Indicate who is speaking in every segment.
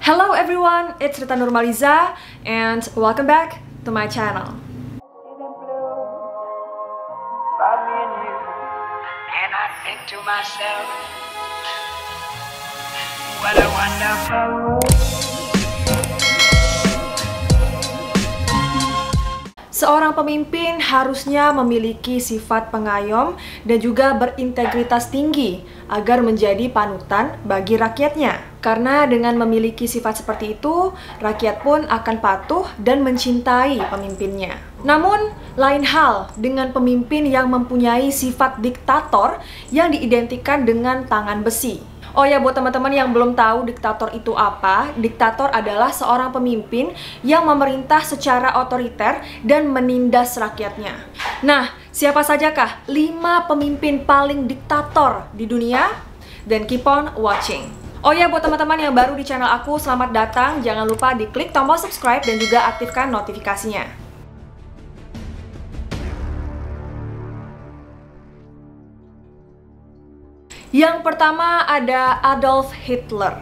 Speaker 1: Hello everyone, it's Rita Nurmaliza and welcome back to my channel.
Speaker 2: And I think to myself, what a wonderful world.
Speaker 1: Seorang pemimpin harusnya memiliki sifat pengayom dan juga berintegritas tinggi agar menjadi panutan bagi rakyatnya. Karena dengan memiliki sifat seperti itu, rakyat pun akan patuh dan mencintai pemimpinnya. Namun, lain hal dengan pemimpin yang mempunyai sifat diktator yang diidentikan dengan tangan besi. Oh ya, buat teman-teman yang belum tahu diktator itu apa, diktator adalah seorang pemimpin yang memerintah secara otoriter dan menindas rakyatnya. Nah, siapa sajakah 5 pemimpin paling diktator di dunia? Dan keep on watching. Oh ya, buat teman-teman yang baru di channel aku, selamat datang. Jangan lupa diklik tombol subscribe dan juga aktifkan notifikasinya. Yang pertama ada Adolf Hitler.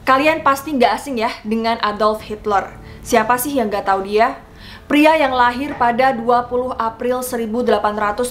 Speaker 1: Kalian pasti nggak asing ya dengan Adolf Hitler. Siapa sih yang nggak tahu dia? Pria yang lahir pada 20 April 1889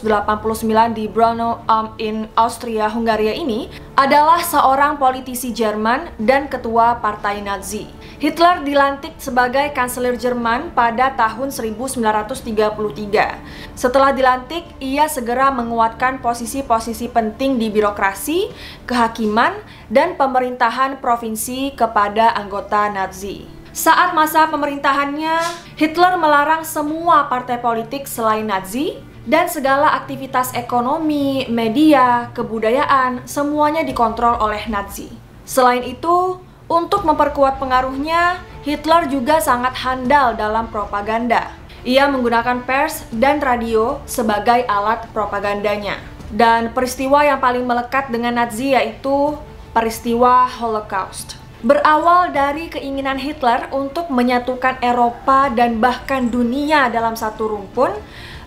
Speaker 1: di Braunau am Inn, Austria, Hungaria ini adalah seorang politisi Jerman dan ketua partai Nazi. Hitler dilantik sebagai kanselir Jerman pada tahun 1933. Setelah dilantik, ia segera menguatkan posisi-posisi penting di birokrasi, kehakiman, dan pemerintahan provinsi kepada anggota Nazi. Saat masa pemerintahannya, Hitler melarang semua partai politik selain Nazi dan segala aktivitas ekonomi, media, kebudayaan, semuanya dikontrol oleh Nazi. Selain itu, untuk memperkuat pengaruhnya, Hitler juga sangat handal dalam propaganda. Ia menggunakan pers dan radio sebagai alat propagandanya. Dan peristiwa yang paling melekat dengan Nazi yaitu peristiwa Holocaust. Berawal dari keinginan Hitler untuk menyatukan Eropa dan bahkan dunia dalam satu rumpun,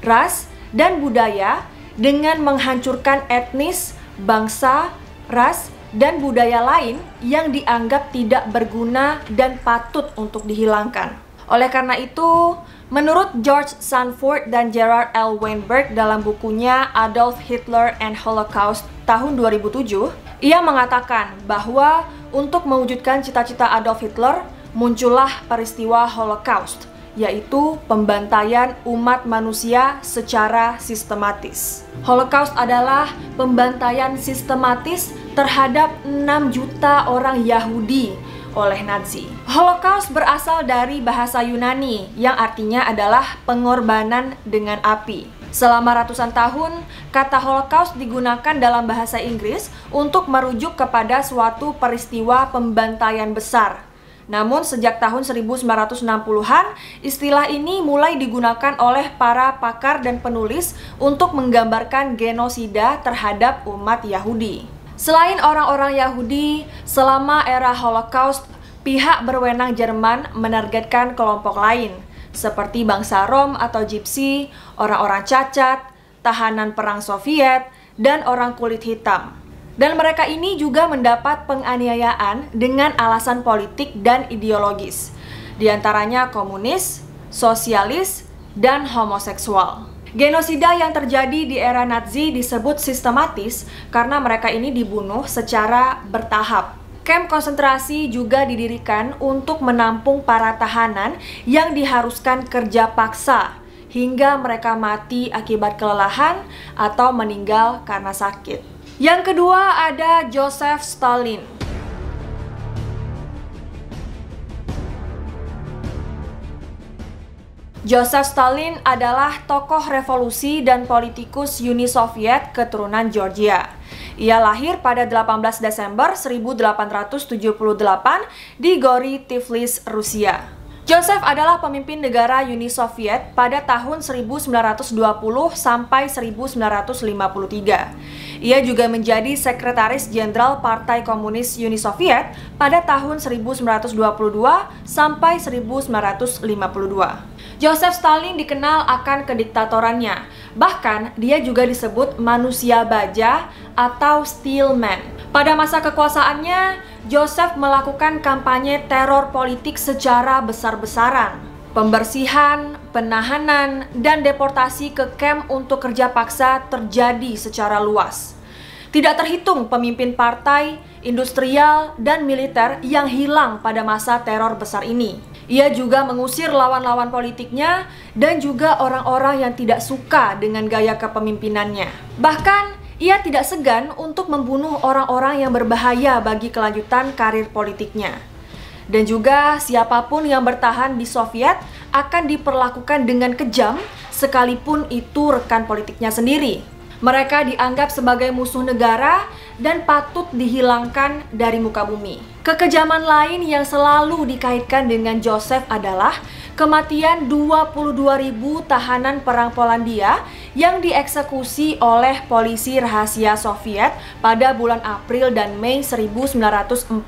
Speaker 1: ras, dan budaya dengan menghancurkan etnis, bangsa, ras, dan budaya lain yang dianggap tidak berguna dan patut untuk dihilangkan. Oleh karena itu, menurut George Sanford dan Gerard L. Weinberg dalam bukunya Adolf Hitler and Holocaust tahun 2007, ia mengatakan bahwa untuk mewujudkan cita-cita Adolf Hitler, muncullah peristiwa Holocaust, yaitu pembantaian umat manusia secara sistematis. Holocaust adalah pembantaian sistematis terhadap 6 juta orang Yahudi oleh Nazi. Holocaust berasal dari bahasa Yunani yang artinya adalah pengorbanan dengan api. Selama ratusan tahun, kata Holocaust digunakan dalam bahasa Inggris untuk merujuk kepada suatu peristiwa pembantaian besar. Namun sejak tahun 1960-an, istilah ini mulai digunakan oleh para pakar dan penulis untuk menggambarkan genosida terhadap umat Yahudi. Selain orang-orang Yahudi, selama era Holocaust, pihak berwenang Jerman menargetkan kelompok lain, seperti bangsa Rom atau Gypsy, orang-orang cacat, tahanan perang Soviet, dan orang kulit hitam. Dan mereka ini juga mendapat penganiayaan dengan alasan politik dan ideologis, di antaranya komunis, sosialis, dan homoseksual. Genosida yang terjadi di era Nazi disebut sistematis karena mereka ini dibunuh secara bertahap. Kamp konsentrasi juga didirikan untuk menampung para tahanan yang diharuskan kerja paksa hingga mereka mati akibat kelelahan atau meninggal karena sakit. Yang kedua ada Joseph Stalin. Joseph Stalin adalah tokoh revolusi dan politikus Uni Soviet keturunan Georgia. Ia lahir pada 18 Desember 1878 di Gori, Tiflis, Rusia. Joseph adalah pemimpin negara Uni Soviet pada tahun 1920 sampai 1953. Ia juga menjadi sekretaris jenderal Partai Komunis Uni Soviet pada tahun 1922 sampai 1952. Joseph Stalin dikenal akan kediktatorannya. Bahkan, dia juga disebut manusia baja atau steel man. Pada masa kekuasaannya, Joseph melakukan kampanye teror politik secara besar-besaran. Pembersihan, penahanan, dan deportasi ke kamp untuk kerja paksa terjadi secara luas. Tidak terhitung pemimpin partai, industrial, dan militer yang hilang pada masa teror besar ini. Ia juga mengusir lawan-lawan politiknya dan juga orang-orang yang tidak suka dengan gaya kepemimpinannya. Bahkan, ia tidak segan untuk membunuh orang-orang yang berbahaya bagi kelanjutan karir politiknya. Dan juga siapapun yang bertahan di Soviet akan diperlakukan dengan kejam sekalipun itu rekan politiknya sendiri. Mereka dianggap sebagai musuh negara dan patut dihilangkan dari muka bumi. Kekejaman lain yang selalu dikaitkan dengan Joseph adalah kematian 22.000 tahanan perang Polandia yang dieksekusi oleh polisi rahasia Soviet pada bulan April dan Mei 1940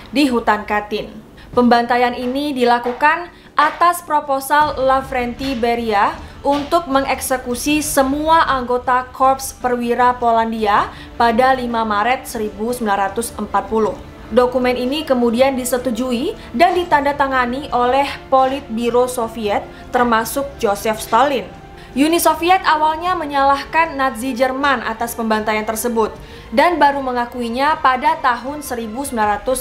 Speaker 1: di hutan Katyn. Pembantaian ini dilakukan atas proposal Lavrenti Beria untuk mengeksekusi semua anggota Korps Perwira Polandia pada 5 Maret 1940. Dokumen ini kemudian disetujui dan ditandatangani oleh Politbiro Soviet termasuk Joseph Stalin. Uni Soviet awalnya menyalahkan Nazi Jerman atas pembantaian tersebut dan baru mengakuinya pada tahun 1990, 1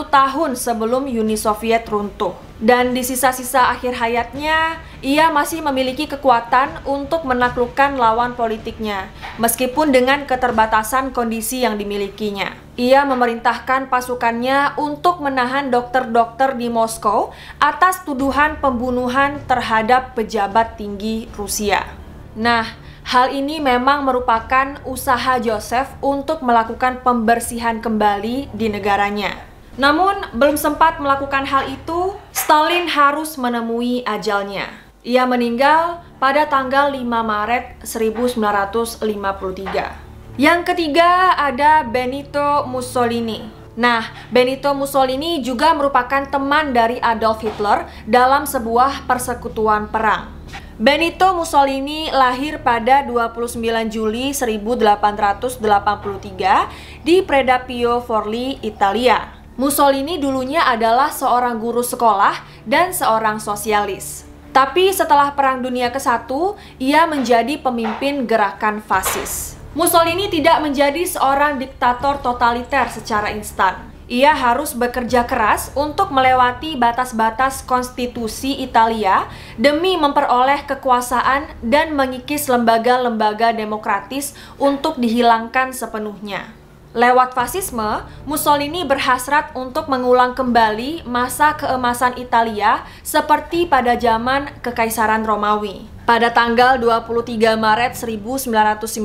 Speaker 1: tahun sebelum Uni Soviet runtuh. Dan di sisa-sisa akhir hayatnya, ia masih memiliki kekuatan untuk menaklukkan lawan politiknya, meskipun dengan keterbatasan kondisi yang dimilikinya. Ia memerintahkan pasukannya untuk menahan dokter-dokter di Moskow atas tuduhan pembunuhan terhadap pejabat tinggi Rusia. Nah, hal ini memang merupakan usaha Joseph untuk melakukan pembersihan kembali di negaranya. Namun, belum sempat melakukan hal itu, Stalin harus menemui ajalnya. Ia meninggal pada tanggal 5 Maret 1953. Yang ketiga ada Benito Mussolini. Nah, Benito Mussolini juga merupakan teman dari Adolf Hitler dalam sebuah persekutuan perang. Benito Mussolini lahir pada 29 Juli 1883 di Predappio Forlì, Italia. Mussolini dulunya adalah seorang guru sekolah dan seorang sosialis. Tapi setelah Perang Dunia ke-1, ia menjadi pemimpin gerakan fasis. Mussolini tidak menjadi seorang diktator totaliter secara instan. Ia harus bekerja keras untuk melewati batas-batas konstitusi Italia demi memperoleh kekuasaan dan mengikis lembaga-lembaga demokratis untuk dihilangkan sepenuhnya. Lewat fasisme, Mussolini berhasrat untuk mengulang kembali masa keemasan Italia seperti pada zaman Kekaisaran Romawi. Pada tanggal 23 Maret 1919,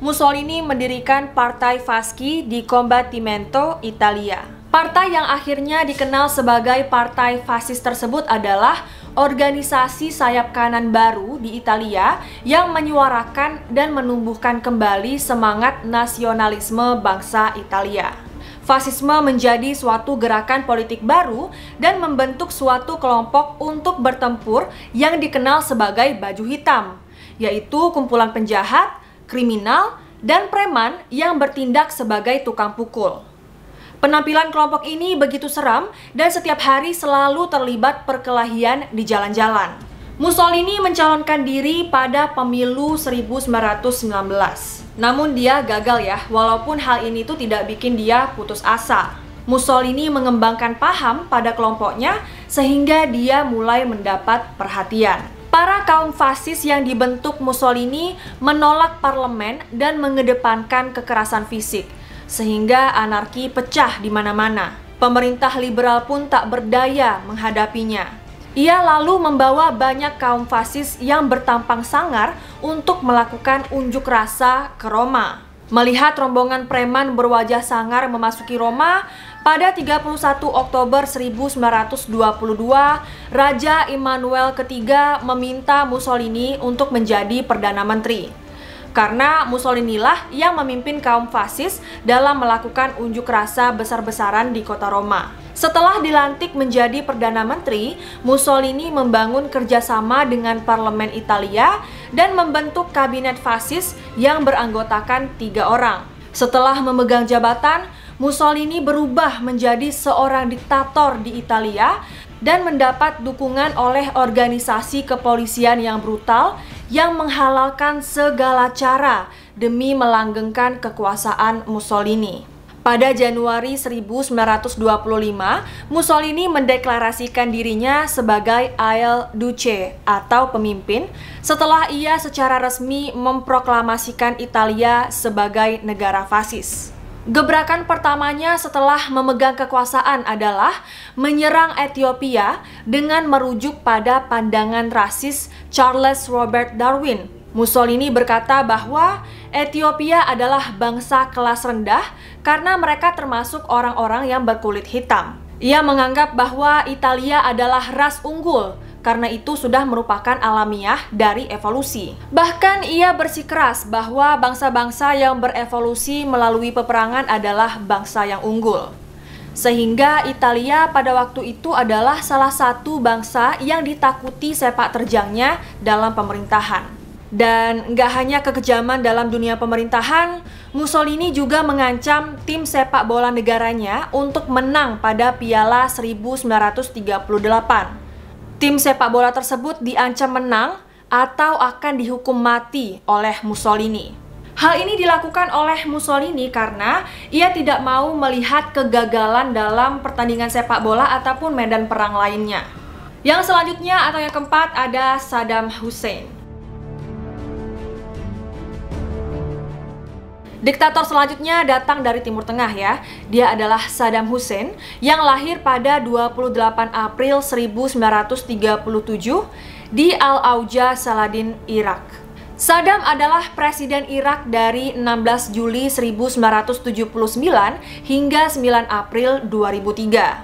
Speaker 1: Mussolini mendirikan Partai Fasci di Combattimento, Italia. Partai yang akhirnya dikenal sebagai Partai Fasis tersebut adalah organisasi sayap kanan baru di Italia yang menyuarakan dan menumbuhkan kembali semangat nasionalisme bangsa Italia. Fasisme menjadi suatu gerakan politik baru dan membentuk suatu kelompok untuk bertempur yang dikenal sebagai baju hitam, yaitu kumpulan penjahat, kriminal, dan preman yang bertindak sebagai tukang pukul. Penampilan kelompok ini begitu seram dan setiap hari selalu terlibat perkelahian di jalan-jalan. Mussolini mencalonkan diri pada pemilu 1919. Namun dia gagal ya, walaupun hal ini tuh tidak bikin dia putus asa. Mussolini mengembangkan paham pada kelompoknya sehingga dia mulai mendapat perhatian. Para kaum fasis yang dibentuk Mussolini menolak parlemen dan mengedepankan kekerasan fisik, sehingga anarki pecah di mana-mana. Pemerintah liberal pun tak berdaya menghadapinya. Ia lalu membawa banyak kaum fasis yang bertampang sangar untuk melakukan unjuk rasa ke Roma. Melihat rombongan preman berwajah sangar memasuki Roma, pada 31 Oktober 1922, Raja Immanuel III meminta Mussolini untuk menjadi Perdana Menteri. Karena Mussolini lah yang memimpin kaum fasis dalam melakukan unjuk rasa besar-besaran di kota Roma. Setelah dilantik menjadi Perdana Menteri, Mussolini membangun kerjasama dengan parlemen Italia dan membentuk kabinet fasis yang beranggotakan 3 orang. Setelah memegang jabatan, Mussolini berubah menjadi seorang diktator di Italia dan mendapat dukungan oleh organisasi kepolisian yang brutal yang menghalalkan segala cara demi melanggengkan kekuasaan Mussolini. Pada Januari 1925, Mussolini mendeklarasikan dirinya sebagai Il Duce atau pemimpin setelah ia secara resmi memproklamasikan Italia sebagai negara fasis. Gebrakan pertamanya setelah memegang kekuasaan adalah menyerang Ethiopia dengan merujuk pada pandangan rasis Charles Robert Darwin. Mussolini berkata bahwa Ethiopia adalah bangsa kelas rendah karena mereka termasuk orang-orang yang berkulit hitam. Ia menganggap bahwa Italia adalah ras unggul, karena itu sudah merupakan alamiah dari evolusi. Bahkan ia bersikeras bahwa bangsa-bangsa yang berevolusi melalui peperangan adalah bangsa yang unggul. Sehingga Italia pada waktu itu adalah salah satu bangsa yang ditakuti sepak terjangnya dalam pemerintahan. Dan nggak hanya kekejaman dalam dunia pemerintahan, Mussolini juga mengancam tim sepak bola negaranya untuk menang pada Piala 1938. Tim sepak bola tersebut diancam menang atau akan dihukum mati oleh Mussolini. Hal ini dilakukan oleh Mussolini karena ia tidak mau melihat kegagalan dalam pertandingan sepak bola ataupun medan perang lainnya. Yang selanjutnya atau yang keempat ada Saddam Hussein. Diktator selanjutnya datang dari Timur Tengah ya. Dia adalah Saddam Hussein yang lahir pada 28 April 1937 di Al-Auja, Saladin, Irak. Saddam adalah presiden Irak dari 16 Juli 1979 hingga 9 April 2003.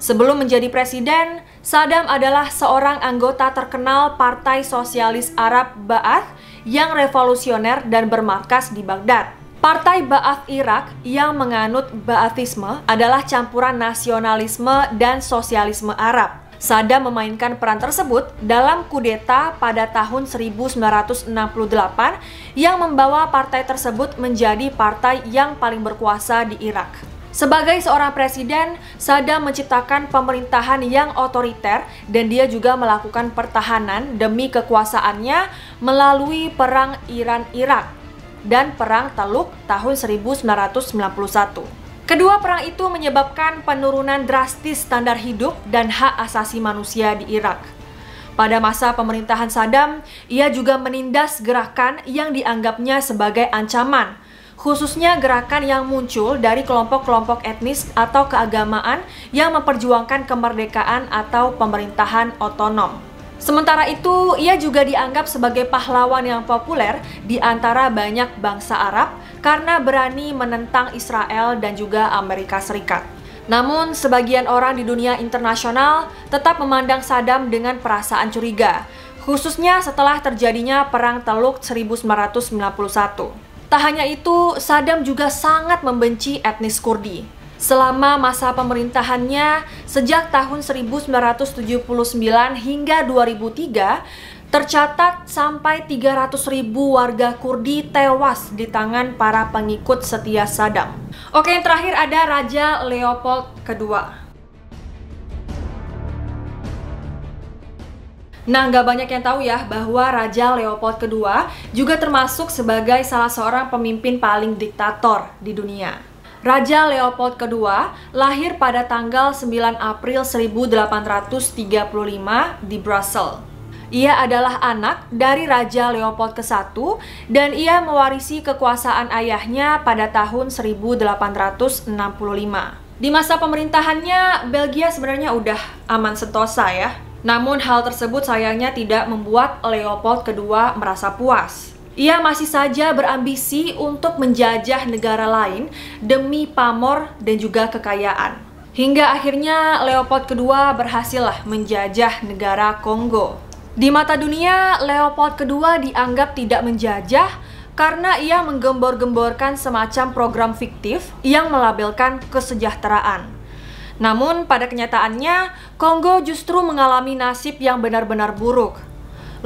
Speaker 1: Sebelum menjadi presiden, Saddam adalah seorang anggota terkenal Partai Sosialis Arab Ba'ath yang revolusioner dan bermarkas di Baghdad. Partai Ba'ath Irak yang menganut Ba'athisme adalah campuran nasionalisme dan sosialisme Arab. Saddam memainkan peran tersebut dalam kudeta pada tahun 1968 yang membawa partai tersebut menjadi partai yang paling berkuasa di Irak. Sebagai seorang presiden, Saddam menciptakan pemerintahan yang otoriter dan dia juga melakukan pertahanan demi kekuasaannya melalui Perang Iran-Irak dan Perang Teluk tahun 1991. Kedua perang itu menyebabkan penurunan drastis standar hidup dan hak asasi manusia di Irak. Pada masa pemerintahan Saddam, ia juga menindas gerakan yang dianggapnya sebagai ancaman, khususnya gerakan yang muncul dari kelompok-kelompok etnis atau keagamaan yang memperjuangkan kemerdekaan atau pemerintahan otonom. Sementara itu, ia juga dianggap sebagai pahlawan yang populer di antara banyak bangsa Arab karena berani menentang Israel dan juga Amerika Serikat. Namun, sebagian orang di dunia internasional tetap memandang Saddam dengan perasaan curiga, khususnya setelah terjadinya Perang Teluk 1991. Tak hanya itu, Saddam juga sangat membenci etnis Kurdi. Selama masa pemerintahannya, sejak tahun 1979 hingga 2003, tercatat sampai 300.000 warga Kurdi tewas di tangan para pengikut setia Saddam. Oke, yang terakhir ada Raja Leopold II. Nah, nggak banyak yang tahu ya bahwa Raja Leopold II juga termasuk sebagai salah seorang pemimpin paling diktator di dunia. Raja Leopold II lahir pada tanggal 9 April 1835 di Brussels. Ia adalah anak dari Raja Leopold I dan ia mewarisi kekuasaan ayahnya pada tahun 1865. Di masa pemerintahannya, Belgia sebenarnya udah aman sentosa ya. Namun hal tersebut sayangnya tidak membuat Leopold II merasa puas. Ia masih saja berambisi untuk menjajah negara lain demi pamor dan juga kekayaan. Hingga akhirnya Leopold II berhasil menjajah negara Kongo. Di mata dunia, Leopold II dianggap tidak menjajah karena ia menggembor-gemborkan semacam program fiktif yang melabelkan kesejahteraan. Namun pada kenyataannya, Kongo justru mengalami nasib yang benar-benar buruk.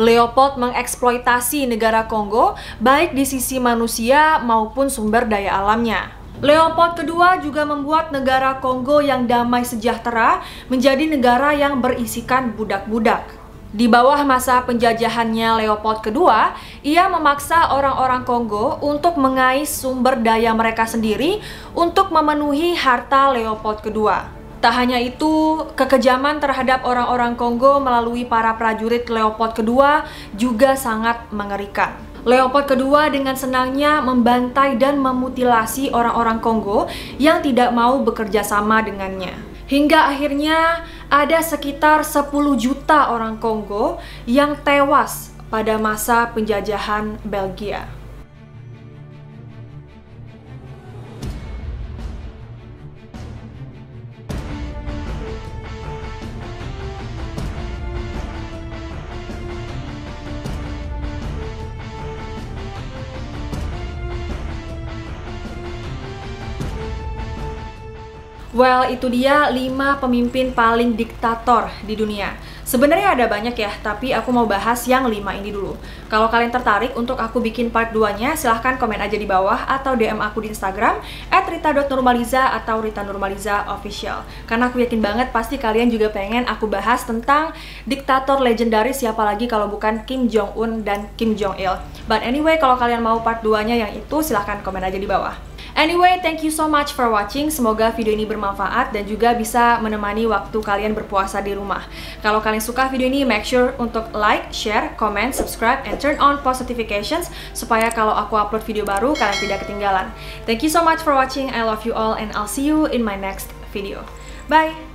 Speaker 1: Leopold mengeksploitasi negara Kongo baik di sisi manusia maupun sumber daya alamnya. Leopold kedua juga membuat negara Kongo yang damai sejahtera menjadi negara yang berisikan budak-budak. Di bawah masa penjajahannya Leopold kedua, ia memaksa orang-orang Kongo untuk mengais sumber daya mereka sendiri untuk memenuhi harta Leopold kedua. Tak hanya itu, kekejaman terhadap orang-orang Kongo melalui para prajurit Leopold kedua juga sangat mengerikan. Leopold kedua dengan senangnya membantai dan memutilasi orang-orang Kongo yang tidak mau bekerja sama dengannya. Hingga akhirnya ada sekitar 10 juta orang Kongo yang tewas pada masa penjajahan Belgia. Well, itu dia 5 pemimpin paling diktator di dunia. Sebenarnya ada banyak ya, tapi aku mau bahas yang 5 ini dulu. Kalau kalian tertarik untuk aku bikin part 2-nya, silahkan komen aja di bawah atau DM aku di Instagram @rita.nurmaliza atau Rita Nurmaliza Official. Karena aku yakin banget pasti kalian juga pengen aku bahas tentang diktator legendaris, siapa lagi kalau bukan Kim Jong-un dan Kim Jong-il. But anyway, kalau kalian mau part 2-nya yang itu, silahkan komen aja di bawah. Anyway, thank you so much for watching. Semoga video ini bermanfaat dan juga bisa menemani waktu kalian berpuasa di rumah. Kalau kalian suka video ini, make sure untuk like, share, comment, subscribe, and turn on post notifications supaya kalau aku upload video baru, kalian tidak ketinggalan. Thank you so much for watching. I love you all and I'll see you in my next video. Bye!